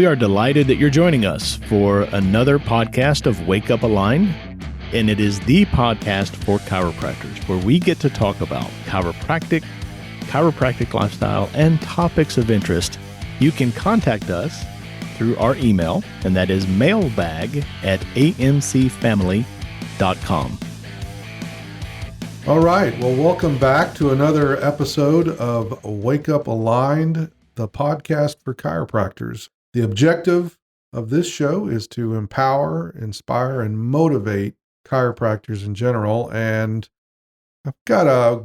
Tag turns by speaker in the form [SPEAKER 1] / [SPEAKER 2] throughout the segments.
[SPEAKER 1] We are delighted that you're joining us for another podcast of Wake Up Aligned, and it is the podcast for chiropractors where we get to talk about chiropractic lifestyle, and topics of interest. You can contact us through our email, and that is mailbag@amcfamily.com.
[SPEAKER 2] All right. Well, welcome back to another episode of Wake Up Aligned, the podcast for chiropractors. The objective of this show is to empower, inspire, and motivate chiropractors in general. And I've got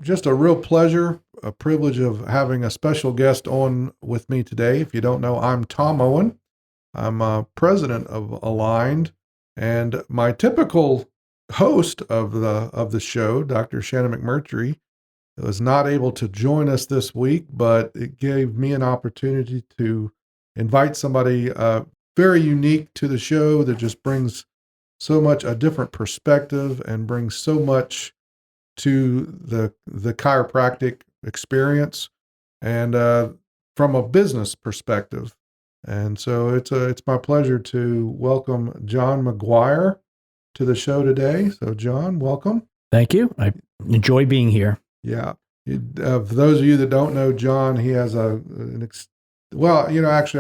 [SPEAKER 2] just a real pleasure, a privilege of having a special guest on with me today. If you don't know, I'm Tom Owen. I'm president of Aligned, and my typical host of the show, Dr. Shannon McMurtry, was not able to join us this week, but it gave me an opportunity to invite somebody very unique to the show that just brings so much a different perspective and brings so much to the chiropractic experience and from a business perspective. And so it's my pleasure to welcome John McGuire to the show today. So John, welcome.
[SPEAKER 3] Thank you. I enjoy being here.
[SPEAKER 2] Yeah. For those of you that don't know John, he has actually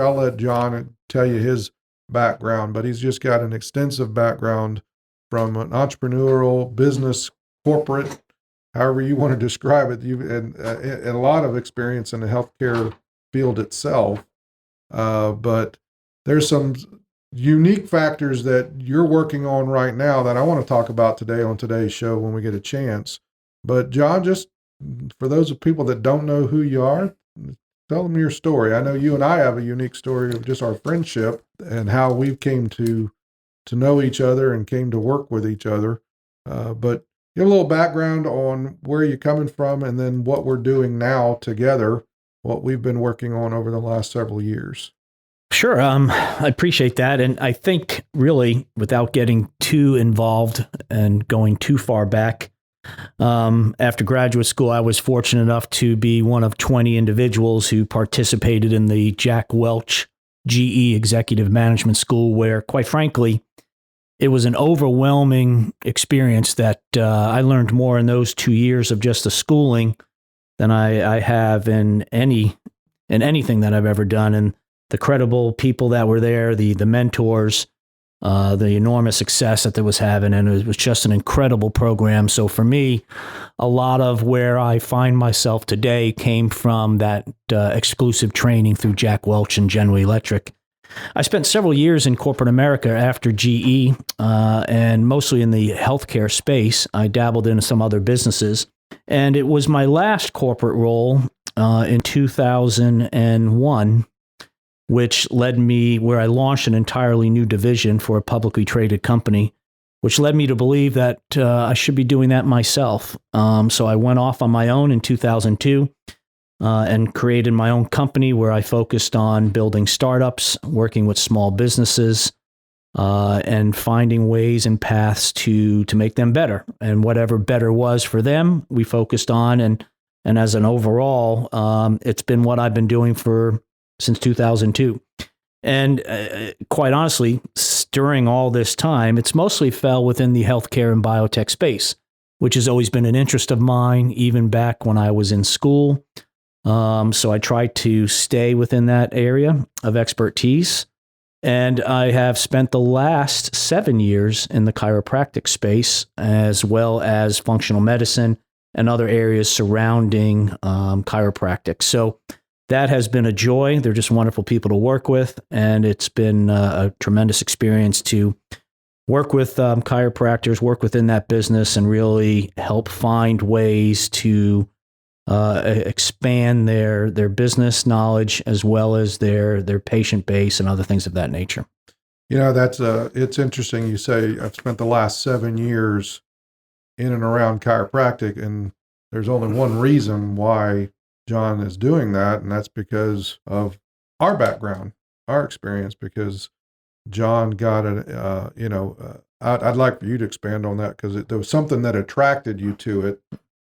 [SPEAKER 2] I'll let John tell you his background, but he's just got an extensive background from an entrepreneurial, business, corporate, however you want to describe it, and a lot of experience in the healthcare field itself. But there's some unique factors that you're working on right now that I want to talk about today on today's show when we get a chance. But John, just for those of people that don't know who you are, tell them your story. I know you and I have a unique story of just our friendship and how we came to know each other and came to work with each other. But give a little background on where you're coming from and then what we're doing now together, what we've been working on over the last several years.
[SPEAKER 3] Sure. I appreciate that. And I think really, without getting too involved and going too far back, after graduate school, I was fortunate enough to be one of 20 individuals who participated in the Jack Welch GE Executive Management School, where, quite frankly, it was an overwhelming experience that I learned more in those 2 years of just the schooling than I have in anything that I've ever done. And the credible people that were there, the mentors, the enormous success that they was having, and it was just an incredible program. So for me, a lot of where I find myself today came from that exclusive training through Jack Welch and General Electric. I spent several years in corporate America after GE, and mostly in the healthcare space. I dabbled in some other businesses, and it was my last corporate role in 2001, which led me where I launched an entirely new division for a publicly traded company, which led me to believe that I should be doing that myself. So I went off on my own in 2002 and created my own company where I focused on building startups, working with small businesses, and finding ways and paths to make them better. And whatever better was for them, we focused on. And as an overall, it's been what I've been doing since 2002. And quite honestly, during all this time, it's mostly fell within the healthcare and biotech space, which has always been an interest of mine, even back when I was in school. So I tried to stay within that area of expertise. And I have spent the last 7 years in the chiropractic space, as well as functional medicine and other areas surrounding chiropractic. So that has been a joy. They're just wonderful people to work with, and it's been a tremendous experience to work with chiropractors, work within that business, and really help find ways to expand their business knowledge as well as their patient base and other things of that nature.
[SPEAKER 2] You know, it's interesting. You say I've spent the last 7 years in and around chiropractic, and there's only one reason why John is doing that, and that's because of our background, our experience, because John got I'd like for you to expand on that because there was something that attracted you to it.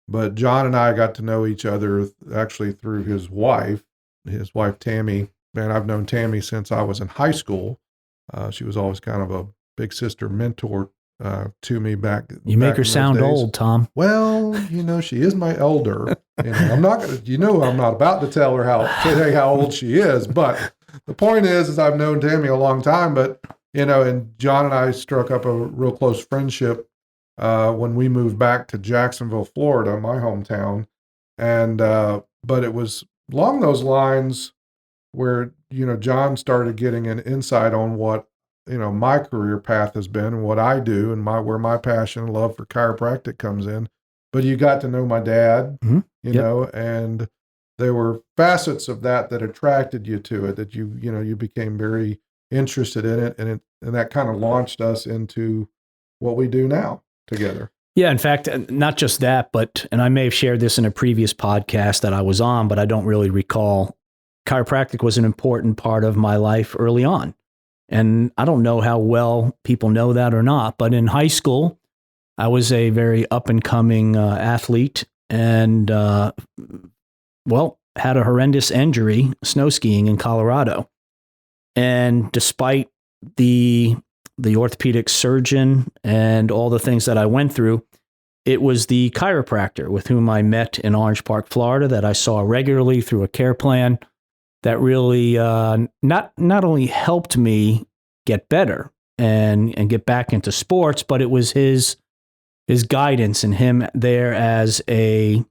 [SPEAKER 2] But John and I got to know each other actually through his wife Tammy, man, I've known Tammy since I was in high school. She was always kind of a big sister mentor to me back.
[SPEAKER 3] You make her
[SPEAKER 2] in those
[SPEAKER 3] sound
[SPEAKER 2] days.
[SPEAKER 3] old, Tom.
[SPEAKER 2] Well, she is my elder. I'm not gonna, I'm not about to tell her how old she is. But the point is I've known Tammy a long time. But and John and I struck up a real close friendship when we moved back to Jacksonville, Florida, my hometown. And but it was along those lines where John started getting an insight on what my career path has been and what I do and where my passion and love for chiropractic comes in. But you got to know my dad, and there were facets of that attracted you to it, that you became very interested in it, and that kind of launched us into what we do now together.
[SPEAKER 3] Yeah, in fact, not just that, and I may have shared this in a previous podcast that I was on, but I don't really recall. Chiropractic was an important part of my life early on. And I don't know how well people know that or not, but in high school, I was a very up-and-coming athlete and, had a horrendous injury snow skiing in Colorado. And despite the orthopedic surgeon and all the things that I went through, it was the chiropractor with whom I met in Orange Park, Florida, that I saw regularly through a care plan that really not only helped me get better and get back into sports, but it was his guidance and him there as a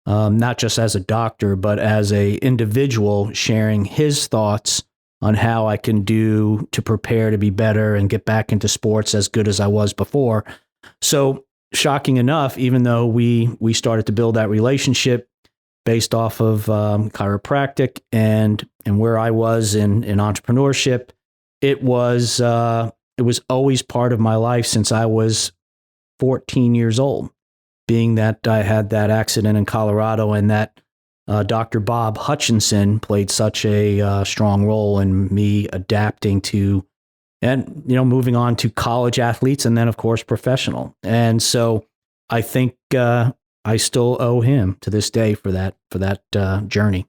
[SPEAKER 3] not just as a doctor, but as a individual, sharing his thoughts on how I can do to prepare to be better and get back into sports as good as I was before. So shocking enough, even though we started to build that relationship based off of chiropractic and where I was in entrepreneurship, it was always part of my life since I was 14 years old, being that I had that accident in Colorado and that Dr. Bob Hutchinson played such a strong role in me adapting to and moving on to college athletes and then, of course, professional. And so I think I still owe him to this day for that journey.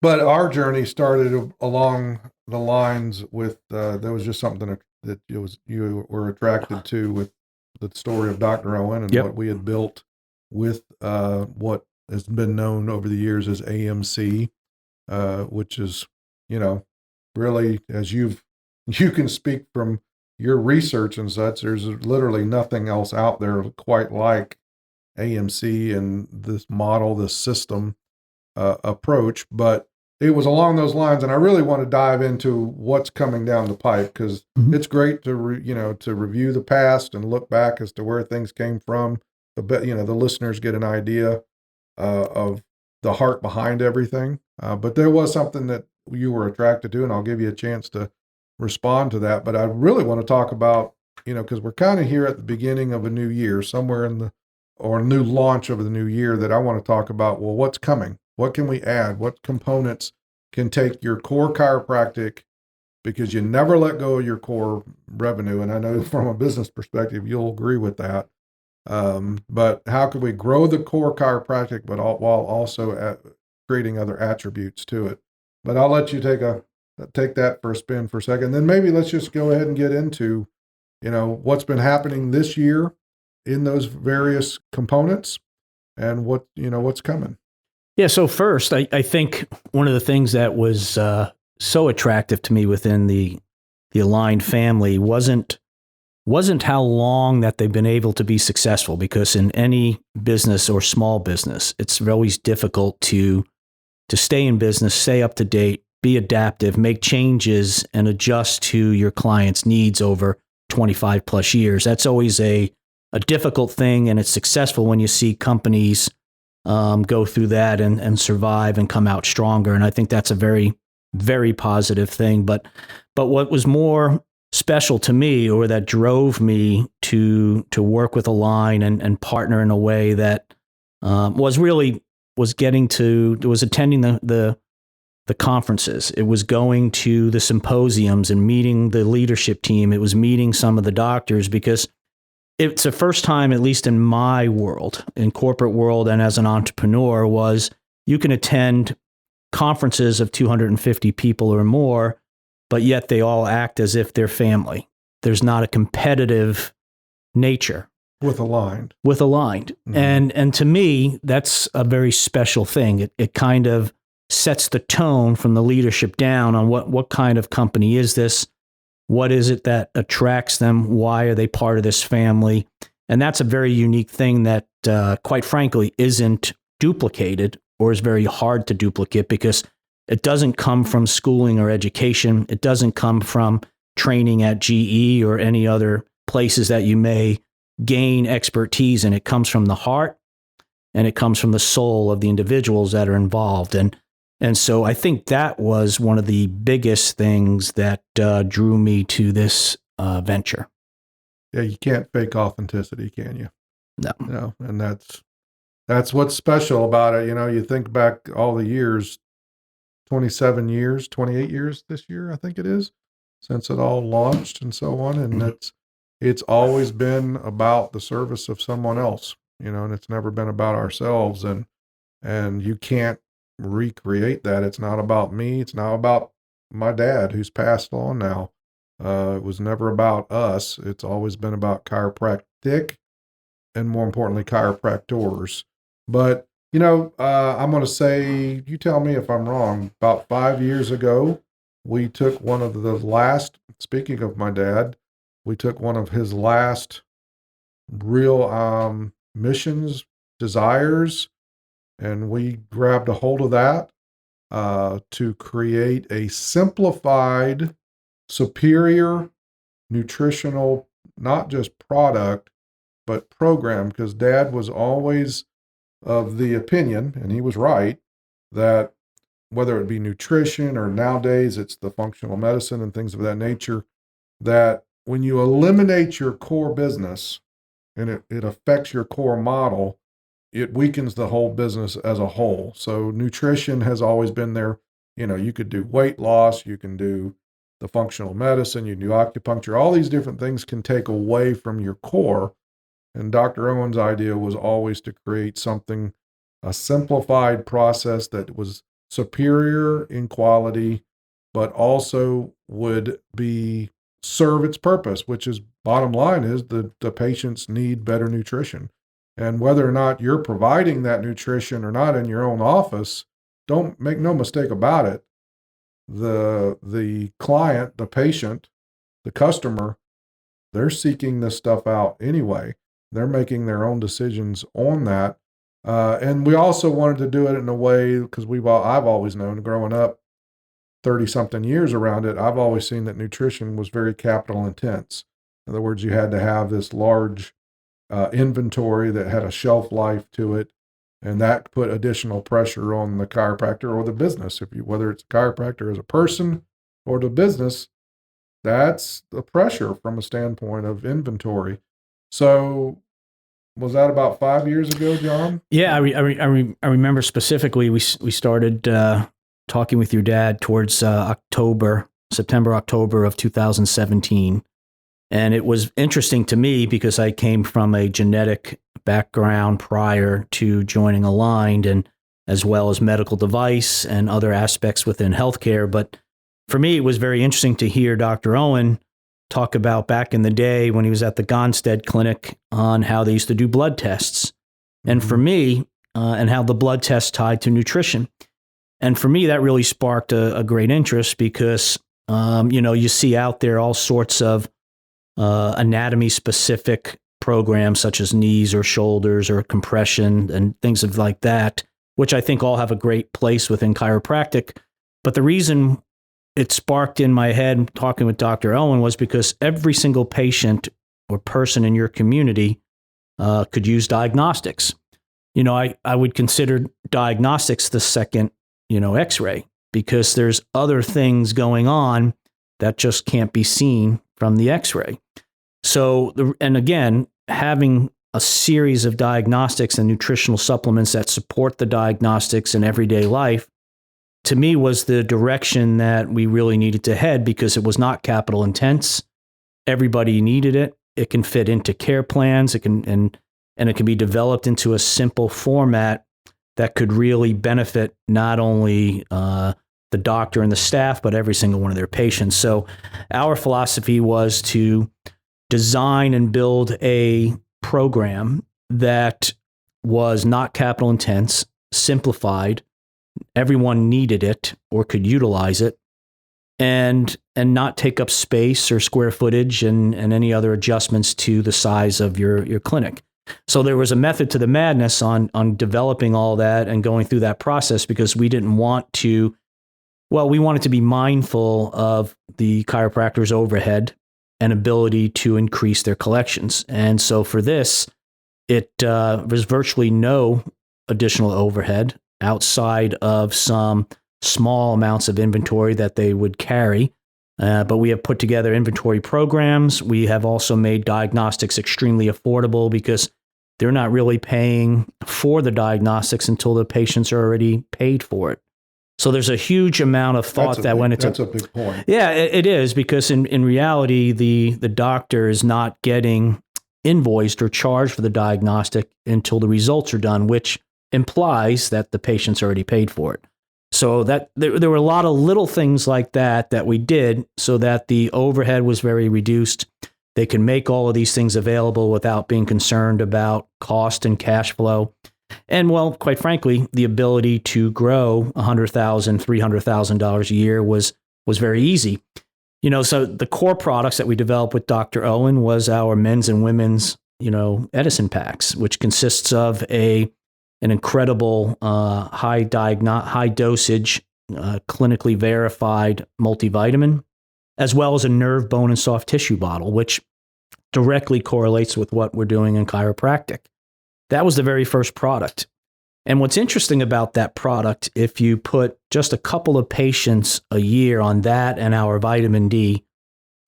[SPEAKER 2] But our journey started along the lines with there was just something that you were attracted to with the story of Dr. Owen and what we had built with what has been known over the years as AMC, which is really, as you can speak from your research and such, there's literally nothing else out there quite like AMC and this model, this system approach. But it was along those lines, and I really want to dive into what's coming down the pipe, because it's great to to review the past and look back as to where things came from. But the listeners get an idea of the heart behind everything. But there was something that you were attracted to, and I'll give you a chance to respond to that. But I really want to talk about because we're kind of here at the beginning of a new year, somewhere or a new launch of the new year, that I want to talk about, well, what's coming? What can we add? What components can take your core chiropractic, because you never let go of your core revenue. And I know from a business perspective, you'll agree with that. But how can we grow the core chiropractic, but while also creating other attributes to it? But I'll let you take that for a spin for a second. Then maybe let's just go ahead and get into, what's been happening this year in those various components and what's coming.
[SPEAKER 3] Yeah. So first, I think one of the things that was so attractive to me within the Aligned family wasn't how long that they've been able to be successful, because in any business or small business, it's always difficult to stay in business, stay up to date, be adaptive, make changes, and adjust to your client's needs over 25 plus years. That's always a difficult thing, and it's successful when you see companies go through that and survive and come out stronger. And I think that's a very, very positive thing. But what was more special to me, or that drove me to work with Align and partner in a way that was attending the conferences. It was going to the symposiums and meeting the leadership team. It was meeting some of the doctors, because it's the first time, at least in my world, in corporate world and as an entrepreneur, was you can attend conferences of 250 people or more, but yet they all act as if they're family. There's not a competitive nature. With Aligned. Mm-hmm. And to me, that's a very special thing. It kind of sets the tone from the leadership down on what kind of company is this? What is it that attracts them? Why are they part of this family? And that's a very unique thing that, quite frankly, isn't duplicated or is very hard to duplicate because it doesn't come from schooling or education. It doesn't come from training at GE or any other places that you may gain expertise, and it comes from the heart and it comes from the soul of the individuals that are involved. And so I think that was one of the biggest things that drew me to this venture.
[SPEAKER 2] Yeah, you can't fake authenticity, can you?
[SPEAKER 3] No.
[SPEAKER 2] And that's what's special about it. You think back all the years, 27 years, 28 years this year, I think it is, since it all launched and so on. And it's always been about the service of someone else, and it's never been about ourselves. And you can't recreate that. It's not about me. It's not about my dad who's passed on now. It was never about us. It's always been about chiropractic and, more importantly, chiropractors. But, I'm going to say, you tell me if I'm wrong, about 5 years ago, we took one of the last, speaking of my dad, we took one of his last real missions, desires, and we grabbed a hold of that to create a simplified, superior nutritional, not just product, but program, because Dad was always of the opinion, and he was right, that whether it be nutrition or nowadays it's the functional medicine and things of that nature, that when you eliminate your core business and it affects your core model, it weakens the whole business as a whole. So nutrition has always been there. You could do weight loss, you can do the functional medicine, you can do acupuncture, all these different things can take away from your core. And Dr. Owen's idea was always to create something, a simplified process that was superior in quality, but also would serve its purpose, which is, bottom line is, the patients need better nutrition. And whether or not you're providing that nutrition or not in your own office, don't make no mistake about it. The client, the patient, the customer, they're seeking this stuff out anyway. They're making their own decisions on that. And we also wanted to do it in a way, because I've always known, growing up 30-something years around it, I've always seen that nutrition was very capital intense. In other words, you had to have this large inventory that had a shelf life to it, and that put additional pressure on the chiropractor or the business. Whether it's a chiropractor as a person or the business, that's the pressure from a standpoint of inventory. So was that about 5 years ago, John?
[SPEAKER 3] Yeah, I remember specifically we started talking with your dad towards September, October of 2017. And it was interesting to me because I came from a genetic background prior to joining Aligned, and as well as medical device and other aspects within healthcare. But for me, it was very interesting to hear Dr. Owen talk about back in the day when he was at the Gonstead Clinic on how they used to do blood tests. And for me, and how the blood tests tied to nutrition. And for me, that really sparked a great interest because, you see out there all sorts of anatomy-specific programs such as knees or shoulders or compression and things of like that, which I think all have a great place within chiropractic. But the reason it sparked in my head talking with Dr. Owen was because every single patient or person in your community could use diagnostics. I would consider diagnostics the second, X-ray, because there's other things going on that just can't be seen from the X-ray. So, and again, having a series of diagnostics and nutritional supplements that support the diagnostics in everyday life, to me, was the direction that we really needed to head because it was not capital intense. Everybody needed it. It can fit into care plans. It can, and it can be developed into a simple format that could really benefit not only the doctor and the staff, but every single one of their patients. So our philosophy was to design and build a program that was not capital intense, simplified, everyone needed it or could utilize it, and not take up space or square footage and any other adjustments to the size of your clinic. So there was a method to the madness on developing all that and going through that process, because we didn't want to, we wanted to be mindful of the chiropractor's overhead and ability to increase their collections. And so for this, it was virtually no additional overhead outside of some small amounts of inventory that they would carry. But we have put together inventory programs. We have also made diagnostics extremely affordable, because they're not really paying for the diagnostics until the patients are already paid for it. So there's a huge amount of thought that went into.
[SPEAKER 2] That's a big point.
[SPEAKER 3] Yeah, it is, because in reality, the doctor is not getting invoiced or charged for the diagnostic until the results are done, which implies that the patient's already paid for it. So that there were a lot of little things like that we did so that the overhead was very reduced. They can make all of these things available without being concerned about cost and cash flow. And quite frankly, the ability to grow $100,000, $300,000 a year was very easy. So the core products that we developed with Dr. Owen was our men's and women's, Edison packs, which consists of an incredible high dosage, clinically verified multivitamin, as well as a nerve, bone, and soft tissue bottle, which directly correlates with what we're doing in chiropractic. That was the very first product. And what's interesting about that product, if you put just a couple of patients a year on that and our vitamin D,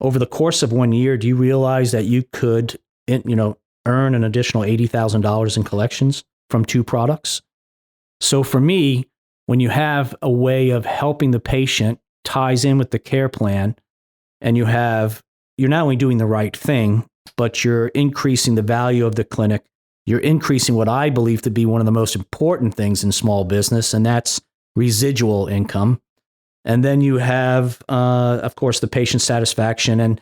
[SPEAKER 3] over the course of 1 year, do you realize that you could, earn an additional $80,000 in collections from 2 products? So for me, when you have a way of helping the patient ties in with the care plan, and you're not only doing the right thing, but you're increasing the value of the clinic. You're increasing what I believe to be one of the most important things in small business, and that's residual income. And then you have, of course, the patient satisfaction and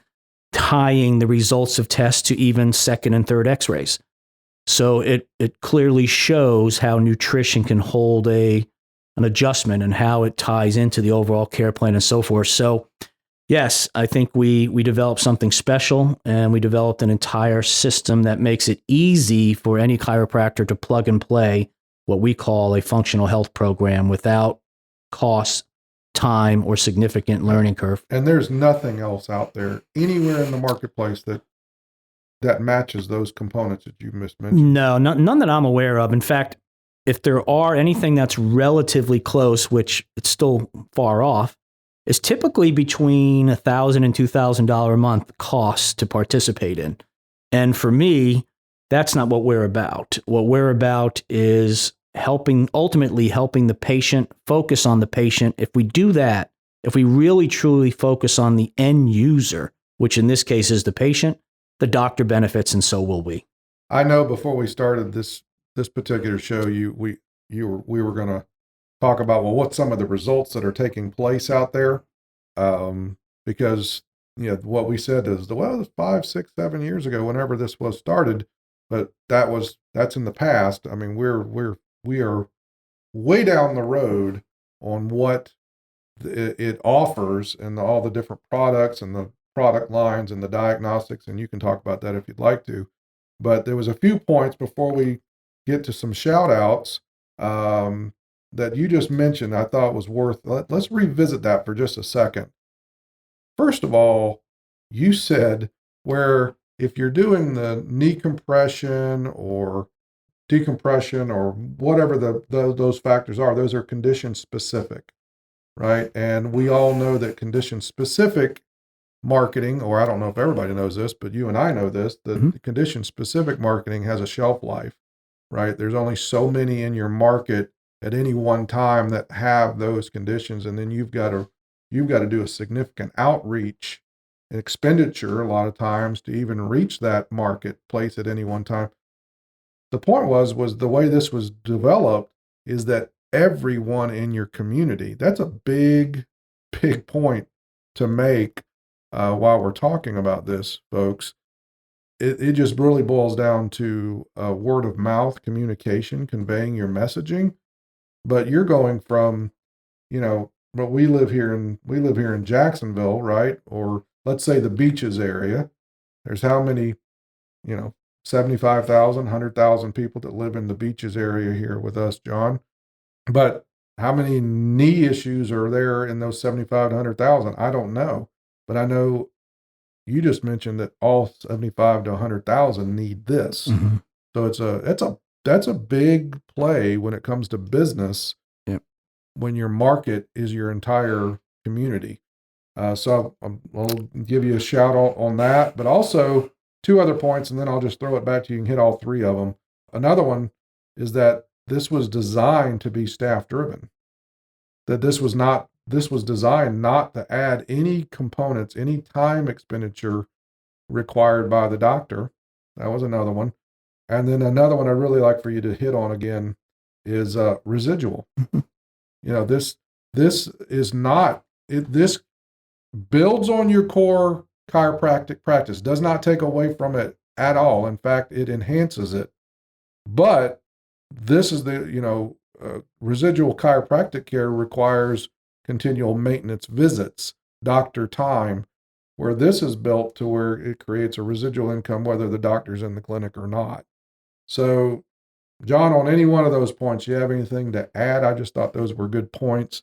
[SPEAKER 3] tying the results of tests to even second and third x-rays. So it clearly shows how nutrition can hold an adjustment and how it ties into the overall care plan and so forth. So yes, I think we developed something special, and we developed an entire system that makes it easy for any chiropractor to plug and play what we call a functional health program without cost, time, or significant learning curve.
[SPEAKER 2] And there's nothing else out there anywhere in the marketplace that matches those components that you just mentioned.
[SPEAKER 3] No, none that I'm aware of. In fact, if there are anything that's relatively close, which it's still far off, is typically between $1,000 and $2,000 a month cost to participate in. And for me, that's not what we're about. What we're about is ultimately helping the patient, focus on the patient. If we do that, if we really truly focus on the end user, which in this case is the patient, the doctor benefits, and so will we.
[SPEAKER 2] I know before we started this particular show, we were going to talk about, what's some of the results that are taking place out there? Because, what we said is, 5, 6, 7 years ago, whenever this was started, but that's in the past. I mean, we are way down the road on what it offers and all the different products and the product lines and the diagnostics. And you can talk about that if you'd like to, but there was a few points before we get to some shout outs, that you just mentioned, I thought was let's revisit that for just a second. First of all, you said where if you're doing the knee compression or decompression or whatever those factors are, those are condition specific, right? And we all know that condition specific marketing, or I don't know if everybody knows this, but you and I know this, the condition specific marketing has a shelf life, right? There's only so many in your market at any one time that have those conditions, and then you've got to do a significant outreach expenditure a lot of times to even reach that marketplace at any one time. The point was the way this was developed is that everyone in your community, that's a big, big point to make while we're talking about this, folks. It just really boils down to word of mouth communication, conveying your messaging. But you're going from, but we live here in Jacksonville, right? Or let's say the Beaches area. There's how many, 75,000, 100,000 people that live in the Beaches area here with us, John. But how many knee issues are there in those 75 to 100,000? I don't know. But I know you just mentioned that all 75 to 100,000 need this.
[SPEAKER 3] Mm-hmm.
[SPEAKER 2] So that's a big play when it comes to business.
[SPEAKER 3] Yep.
[SPEAKER 2] When your market is your entire community. So I'll give you a shout out on that, but also 2 other points, and then I'll just throw it back to you and hit all 3 of them. Another one is that this was designed to be staff driven. That this was designed not to add any components, any time expenditure required by the doctor. That was another one. And then another one I really like for you to hit on again is residual. This is not, this builds on your core chiropractic practice, does not take away from it at all. In fact, it enhances it. But this is residual chiropractic care requires continual maintenance visits, doctor time, where this is built to where it creates a residual income, whether the doctor's in the clinic or not. So, John, on any one of those points, you have anything to add? I just thought those were good points.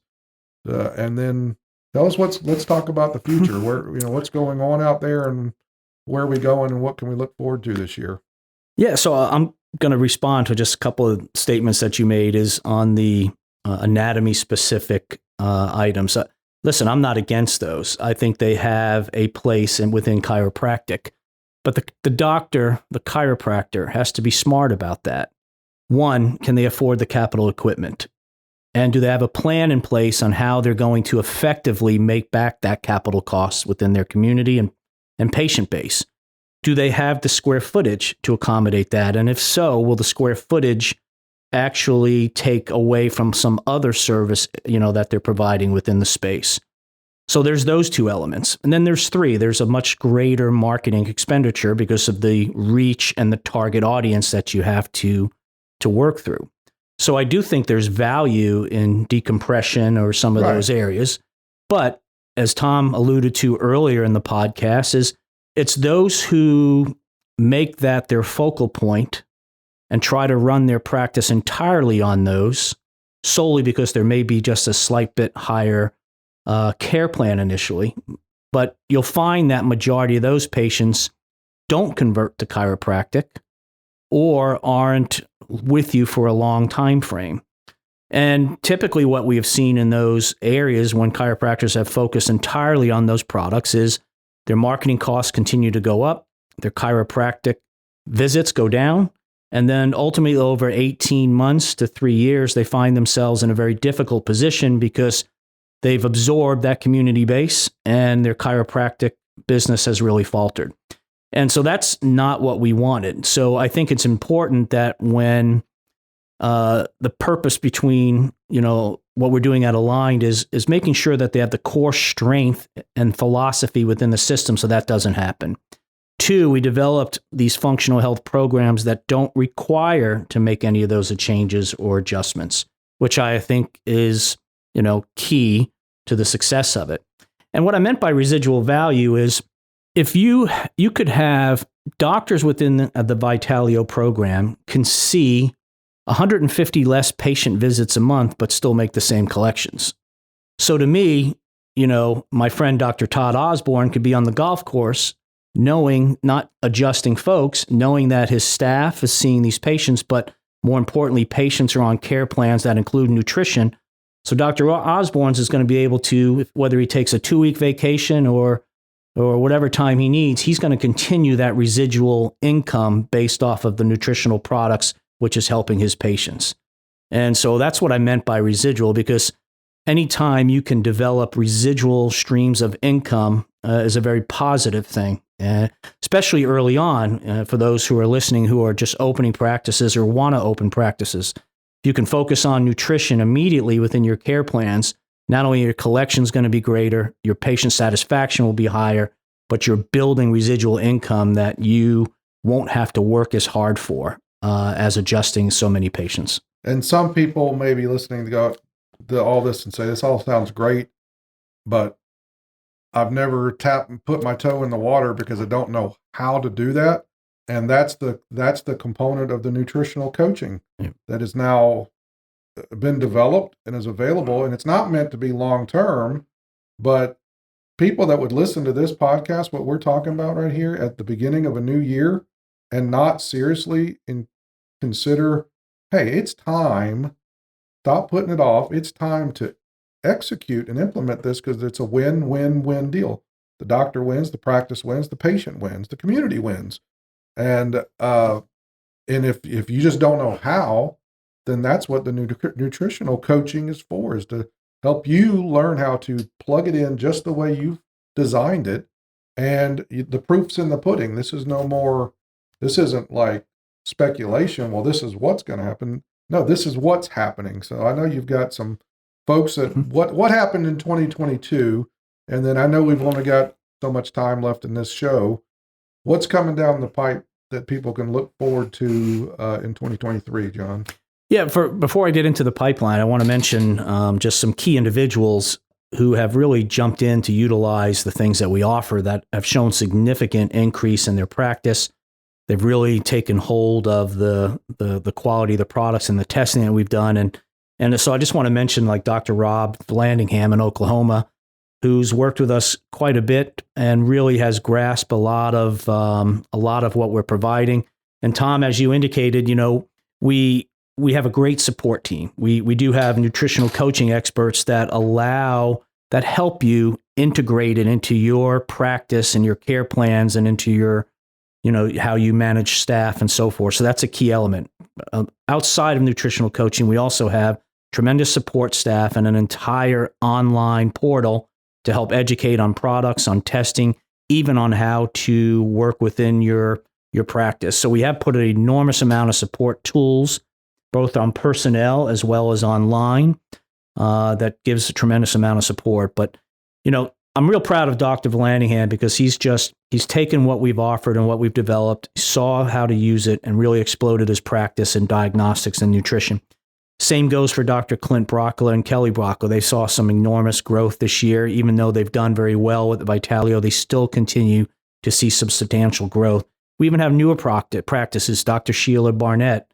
[SPEAKER 2] And then tell us let's talk about the future. Where, what's going on out there and where are we going and what can we look forward to this year?
[SPEAKER 3] Yeah. So I'm going to respond to just a couple of statements that you made is on the anatomy specific items. Listen, I'm not against those. I think they have a place within chiropractic, but the doctor, the chiropractor has to be smart about that. One, can they afford the capital equipment? And do they have a plan in place on how they're going to effectively make back that capital cost within their community and patient base? Do they have the square footage to accommodate that? And if so, will the square footage actually take away from some other service, that they're providing within the space? So there's those 2 elements. And then there's 3. There's a much greater marketing expenditure because of the reach and the target audience that you have to work through. So I do think there's value in decompression or some of those areas. But as Tom alluded to earlier in the podcast, it's those who make that their focal point and try to run their practice entirely on those solely because there may be just a slight bit higher care plan initially. But you'll find that majority of those patients don't convert to chiropractic or aren't with you for a long time frame. And typically what we have seen in those areas when chiropractors have focused entirely on those products is their marketing costs continue to go up, their chiropractic visits go down, and then ultimately over 18 months to 3 years, they find themselves in a very difficult position because they've absorbed that community base and their chiropractic business has really faltered. And so that's not what we wanted. So I think it's important that when the purpose between, what we're doing at Aligned is making sure that they have the core strength and philosophy within the system so that doesn't happen. 2, we developed these functional health programs that don't require to make any of those changes or adjustments, which I think is, key to the success of it. And what I meant by residual value is if you could have doctors within the Vitalio program can see 150 less patient visits a month, but still make the same collections. So to me, my friend Dr. Todd Osborne could be on the golf course knowing, not adjusting folks, knowing that his staff is seeing these patients, but more importantly, patients are on care plans that include nutrition. So Dr. Osborne's is going to be able to, whether he takes a 2-week vacation or whatever time he needs, he's going to continue that residual income based off of the nutritional products, which is helping his patients. And so that's what I meant by residual, because anytime you can develop residual streams of income is a very positive thing, especially early on for those who are listening who are just opening practices or want to open practices. If you can focus on nutrition immediately within your care plans, not only your collection is going to be greater, your patient satisfaction will be higher, but you're building residual income that you won't have to work as hard for as adjusting so many patients.
[SPEAKER 2] And some people may be listening to go to all this and say, this all sounds great, but I've never put my toe in the water because I don't know how to do that. And that's the component of the nutritional coaching that has now been developed and is available. And it's not meant to be long-term, but people that would listen to this podcast, what we're talking about right here at the beginning of a new year, and not seriously consider, hey, it's time, stop putting it off. It's time to execute and implement this because it's a win-win-win deal. The doctor wins, the practice wins, the patient wins, the community wins. And if you just don't know how, then that's what the nutritional coaching is for, is to help you learn how to plug it in just the way you've designed it. And the proof's in the pudding. This isn't like speculation. Well, this is what's going to happen. No, this is what's happening. So I know you've got some folks that what happened in 2022, and then I know we've only got so much time left in this show. What's coming down the pipe that people can look forward to in 2023, John?
[SPEAKER 3] Yeah, before I get into the pipeline, I want to mention just some key individuals who have really jumped in to utilize the things that we offer that have shown significant increase in their practice. They've really taken hold of the quality of the products and the testing that we've done. And so I just want to mention like Dr. Rob Landingham in Oklahoma, who's worked with us quite a bit and really has grasped a lot of what we're providing. And Tom, as you indicated, we have a great support team. We do have nutritional coaching experts that help you integrate it into your practice and your care plans and into your, how you manage staff and so forth. So that's a key element. Outside of nutritional coaching, we also have tremendous support staff and an entire online portal to help educate on products, on testing, even on how to work within your practice. So we have put an enormous amount of support tools, both on personnel as well as online, that gives a tremendous amount of support. But, I'm real proud of Dr. Landingham because he's taken what we've offered and what we've developed, saw how to use it, and really exploded his practice in diagnostics and nutrition. Same goes for Dr. Clint Brockler and Kelly Brockler. They saw some enormous growth this year. Even though they've done very well with Vitalio, they still continue to see some substantial growth. We even have newer practices, Dr. Sheila Barnett,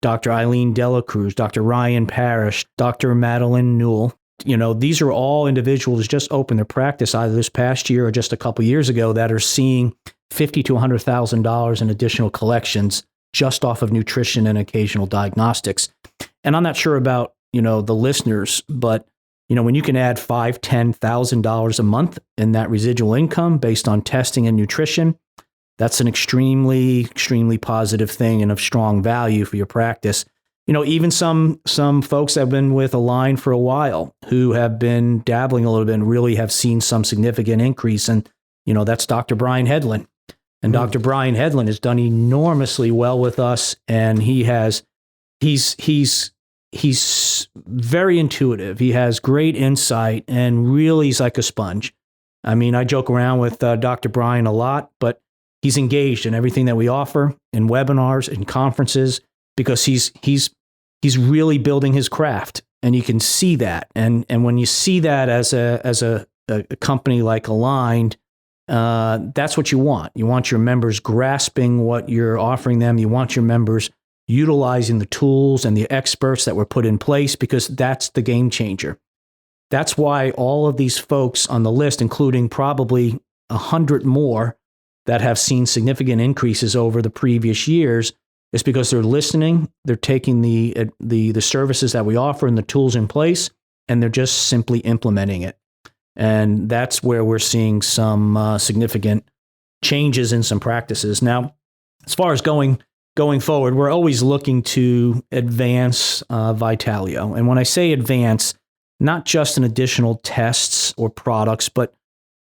[SPEAKER 3] Dr. Eileen Delacruz, Dr. Ryan Parrish, Dr. Madeline Newell. These are all individuals just opened their practice either this past year or just a couple years ago that are seeing $50,000 to $100,000 in additional collections just off of nutrition and occasional diagnostics. And I'm not sure about, the listeners, but, when you can add $5,000, $10,000 a month in that residual income based on testing and nutrition, that's an extremely, extremely positive thing and of strong value for your practice. Even some folks that have been with Align for a while who have been dabbling a little bit and really have seen some significant increase. And, that's Dr. Brian Hedlund. And Dr. Brian Hedlund has done enormously well with us. And he's very intuitive. He has great insight and really is like a sponge. I mean, I joke around with Dr. Brian a lot, but he's engaged in everything that we offer in webinars and conferences because he's really building his craft, and you can see that. And when you see that as a company like Aligned, that's what you want. You want your members grasping what you're offering them. You want your members utilizing the tools and the experts that were put in place, because that's the game changer. That's why all of these folks on the list, including probably 100 more that have seen significant increases over the previous years, is because they're listening, they're taking the services that we offer and the tools in place, and they're just simply implementing it. And that's where we're seeing some significant changes in some practices. Now, as far as going forward, we're always looking to advance Vitalio. And when I say advance, not just in additional tests or products, but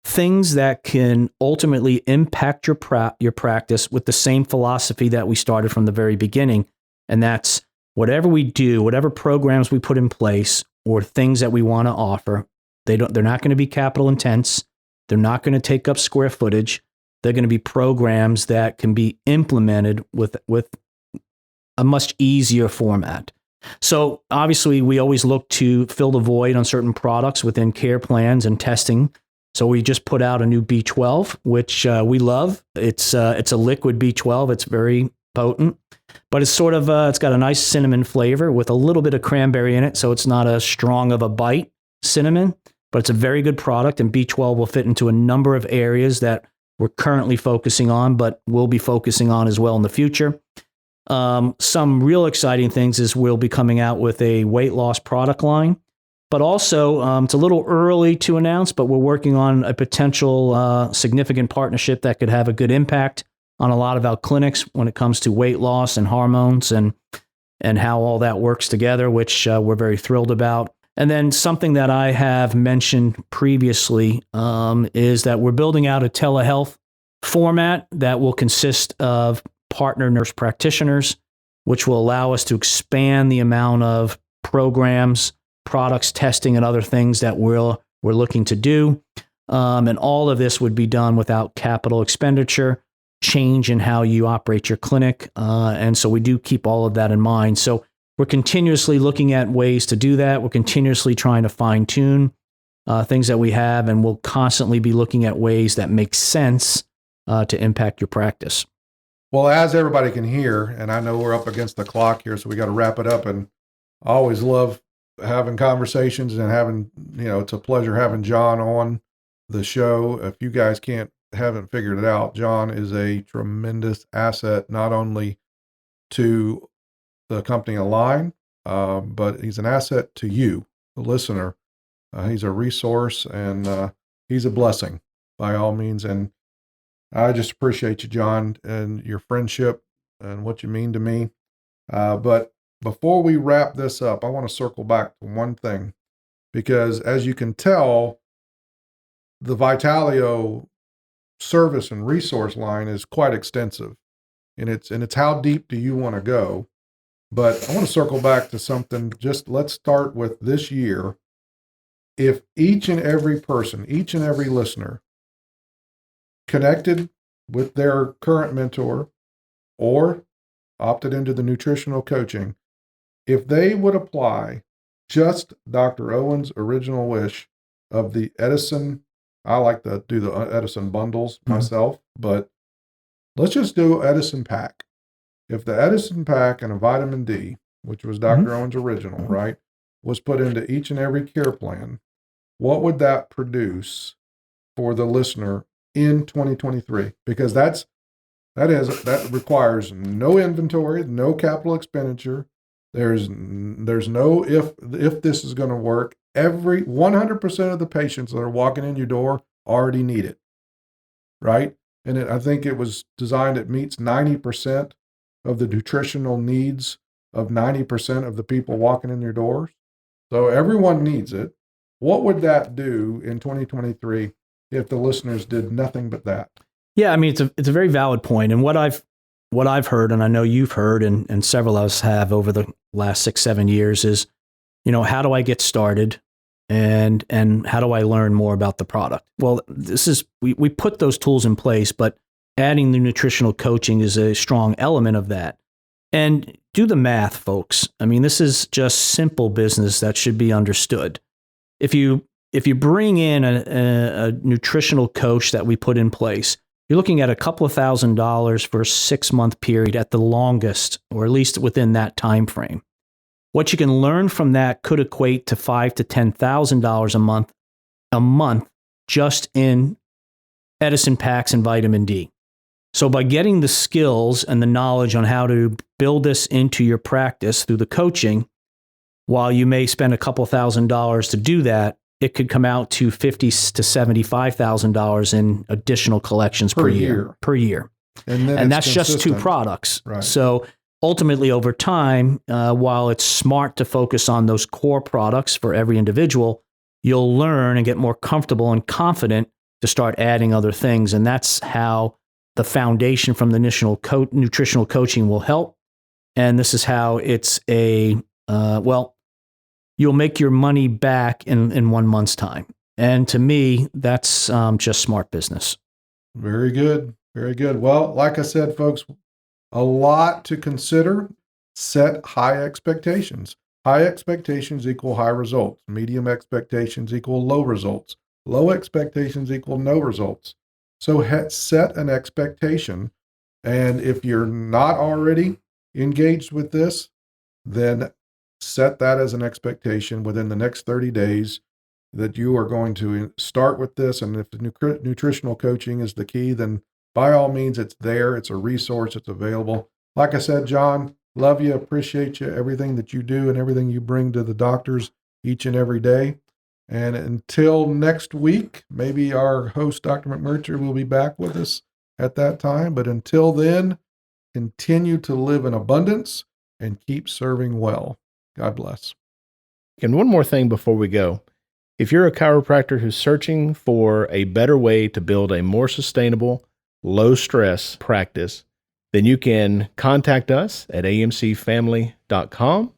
[SPEAKER 3] things that can ultimately impact your practice with the same philosophy that we started from the very beginning. And that's whatever we do, whatever programs we put in place or things that we want to offer, they're not going to be capital intense. They're not going to take up square footage. They're going to be programs that can be implemented with a much easier format. So obviously we always look to fill the void on certain products within care plans and testing. So we just put out a new B12, which we love. It's a liquid B12. It's very potent, but it's sort of it's got a nice cinnamon flavor with a little bit of cranberry in it. So it's not as strong of a bite cinnamon, but it's a very good product. And B12 will fit into a number of areas that we're currently focusing on, but we'll be focusing on as well in the future. Some real exciting things is we'll be coming out with a weight loss product line, but also it's a little early to announce, but we're working on a potential significant partnership that could have a good impact on a lot of our clinics when it comes to weight loss and hormones and how all that works together, which we're very thrilled about. And then something that I have mentioned previously is that we're building out a telehealth format that will consist of partner nurse practitioners, which will allow us to expand the amount of programs, products, testing, and other things that we're looking to do. And all of this would be done without capital expenditure, change in how you operate your clinic. And so we do keep all of that in mind. So we're continuously looking at ways to do that. We're continuously trying to fine tune things that we have, and we'll constantly be looking at ways that make sense to impact your practice.
[SPEAKER 2] Well, as everybody can hear, and I know we're up against the clock here, so we got to wrap it up. And I always love having conversations and having, it's a pleasure having John on the show. If you guys haven't figured it out, John is a tremendous asset, not only to the company Align, but he's an asset to you, the listener. He's a resource, and he's a blessing by all means. And I just appreciate you, John, and your friendship and what you mean to me. But before we wrap this up, I want to circle back to one thing, because as you can tell, the Vitalio service and resource line is quite extensive, and it's how deep do you want to go? But I want to circle back to something. Just let's start with this year. If each and every person, each and every listener connected with their current mentor or opted into the nutritional coaching, if they would apply just Dr. Owen's original wish of the Edison, I like to do the Edison bundles myself, but let's just do Edison pack. If the Edison pack and a vitamin D, which was Dr. Owen's original, right, was put into each and every care plan, what would that produce for the listener in 2023? Because that requires no inventory, no capital expenditure. There's no if this is going to work. Every 100% of the patients that are walking in your door already need it, right? And I think it was designed, it meets 90% of the nutritional needs of 90% of the people walking in your doors. So everyone needs it. What would that do in 2023 if the listeners did nothing but that?
[SPEAKER 3] Yeah, I mean, it's a very valid point. And what I've heard, and I know you've heard, and several of us have over the last 6-7 years, is, how do I get started, and how do I learn more about the product? Well, we put those tools in place, but adding the nutritional coaching is a strong element of that. And do the math, folks. I mean, this is just simple business that should be understood. If you bring in a nutritional coach that we put in place, you're looking at a couple of $1,000s for a 6-month period at the longest, or at least within that time frame. What you can learn from that could equate to $5,000 to $10,000 a month just in Edison packs and vitamin D. So by getting the skills and the knowledge on how to build this into your practice through the coaching, while you may spend a couple $1,000s to do that, it could come out to $50,000 to $75,000 in additional collections per year. And that's just 2 products.
[SPEAKER 2] Right.
[SPEAKER 3] So ultimately, over time, while it's smart to focus on those core products for every individual, you'll learn and get more comfortable and confident to start adding other things. And that's how the foundation from the initial nutritional coaching will help. And this is how it's you'll make your money back in 1 month's time. And to me, that's just smart business.
[SPEAKER 2] Very good. Very good. Well, like I said, folks, a lot to consider. Set high expectations. High expectations equal high results. Medium expectations equal low results. Low expectations equal no results. So set an expectation. And if you're not already engaged with this, then set that as an expectation within the next 30 days that you are going to start with this. And if the nutritional coaching is the key, then by all means, it's there. It's a resource. It's available. Like I said, John, love you, appreciate you, everything that you do and everything you bring to the doctors each and every day. And until next week, maybe our host, Dr. McMurtry, will be back with us at that time. But until then, continue to live in abundance and keep serving well. God bless.
[SPEAKER 1] And one more thing before we go. If you're a chiropractor who's searching for a better way to build a more sustainable, low-stress practice, then you can contact us at amcfamily.com.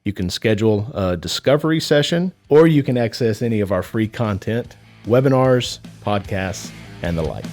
[SPEAKER 1] You can schedule a discovery session, or you can access any of our free content, webinars, podcasts, and the like.